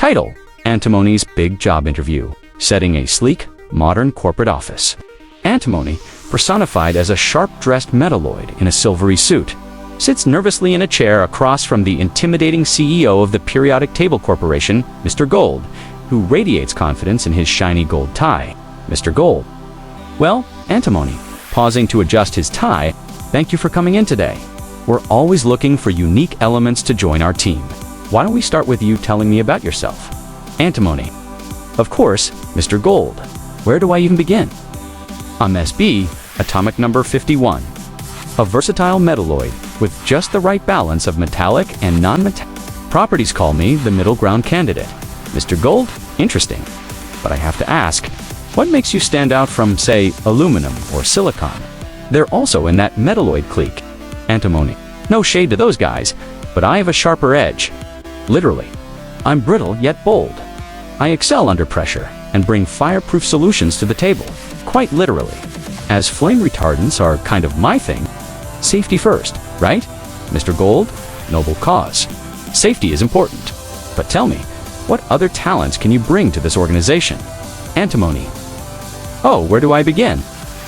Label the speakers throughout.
Speaker 1: Title: Antimony's Big Job Interview, setting a sleek, modern corporate office. Antimony, personified as a sharp-dressed metalloid in a silvery suit, sits nervously in a chair across from the intimidating CEO of the Periodic Table Corporation, Mr. Gold, who radiates confidence in his shiny gold tie. Mr. Gold. Well, Antimony, pausing to adjust his tie, thank you for coming in today. We're always looking for unique elements to join our team. Why don't we start with you telling me about yourself? Antimony. Of course, Mr. Gold. Where do I even begin? I'm SB, atomic number 51. A versatile metalloid with just the right balance of metallic and non-metallic properties. Call me the middle ground candidate. Mr. Gold, interesting. But I have to ask, what makes you stand out from, say, aluminum or silicon? They're also in that metalloid clique. Antimony. No shade to those guys, but I have a sharper edge. Literally. I'm brittle yet bold. I excel under pressure and bring fireproof solutions to the table, quite literally. As flame retardants are kind of my thing, safety first, right? Mr. Gold, noble cause. Safety is important. But tell me, what other talents can you bring to this organization? Antimony. Oh, where do I begin?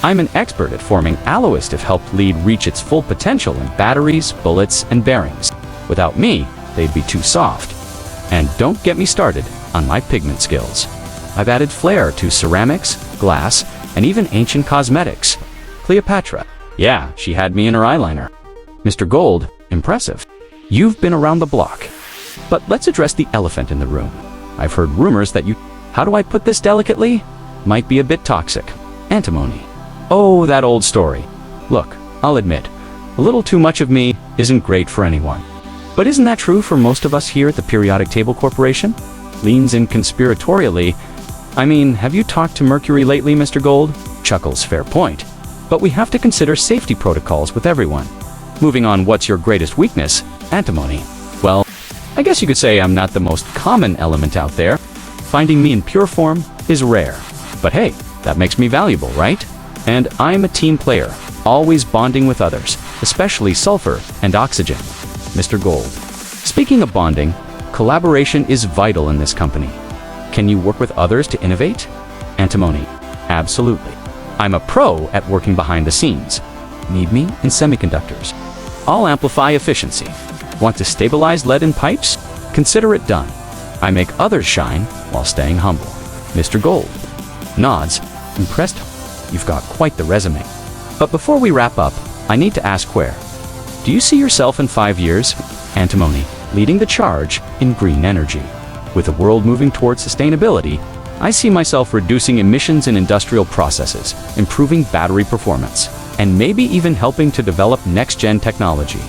Speaker 1: I'm an expert at forming alloys to help lead reach its full potential in batteries, bullets, and bearings. Without me, they'd be too soft. And don't get me started on my pigment skills. I've added flair to ceramics, glass, and even ancient cosmetics. Cleopatra. Yeah, she had me in her eyeliner. Mr. Gold, impressive. You've been around the block. But let's address the elephant in the room. I've heard rumors that you, how do I put this delicately? Might be a bit toxic. Antimony. Oh, that old story. Look, I'll admit, a little too much of me isn't great for anyone. But isn't that true for most of us here at the Periodic Table Corporation? Leans in conspiratorially. I mean, have you talked to Mercury lately, Mr. Gold? Chuckles, fair point. But we have to consider safety protocols with everyone. Moving on, what's your greatest weakness? Antimony. Well, I guess you could say I'm not the most common element out there. Finding me in pure form is rare. But hey, that makes me valuable, right? And I'm a team player, always bonding with others, especially sulfur and oxygen. Mr. Gold. Speaking of bonding, collaboration is vital in this company. Can you work with others to innovate? Antimony. Absolutely. I'm a pro at working behind the scenes. Need me in semiconductors? I'll amplify efficiency. Want to stabilize lead in pipes? Consider it done. I make others shine while staying humble. Mr. Gold. Nods. Impressed? You've got quite the resume. But before we wrap up, I need to ask where. Do you see yourself in 5 years? Antimony. Leading the charge in green energy. With the world moving towards sustainability, I see myself reducing emissions in industrial processes, improving battery performance, and maybe even helping to develop next-gen technology.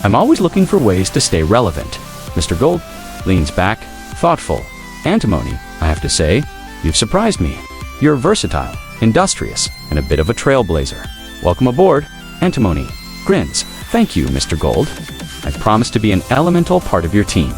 Speaker 1: I'm always looking for ways to stay relevant. Mr. Gold leans back, thoughtful. Antimony, I have to say, you've surprised me. You're versatile, industrious, and a bit of a trailblazer. Welcome aboard. Antimony grins. Thank you, Mr. Gold. I promise to be an elemental part of your team.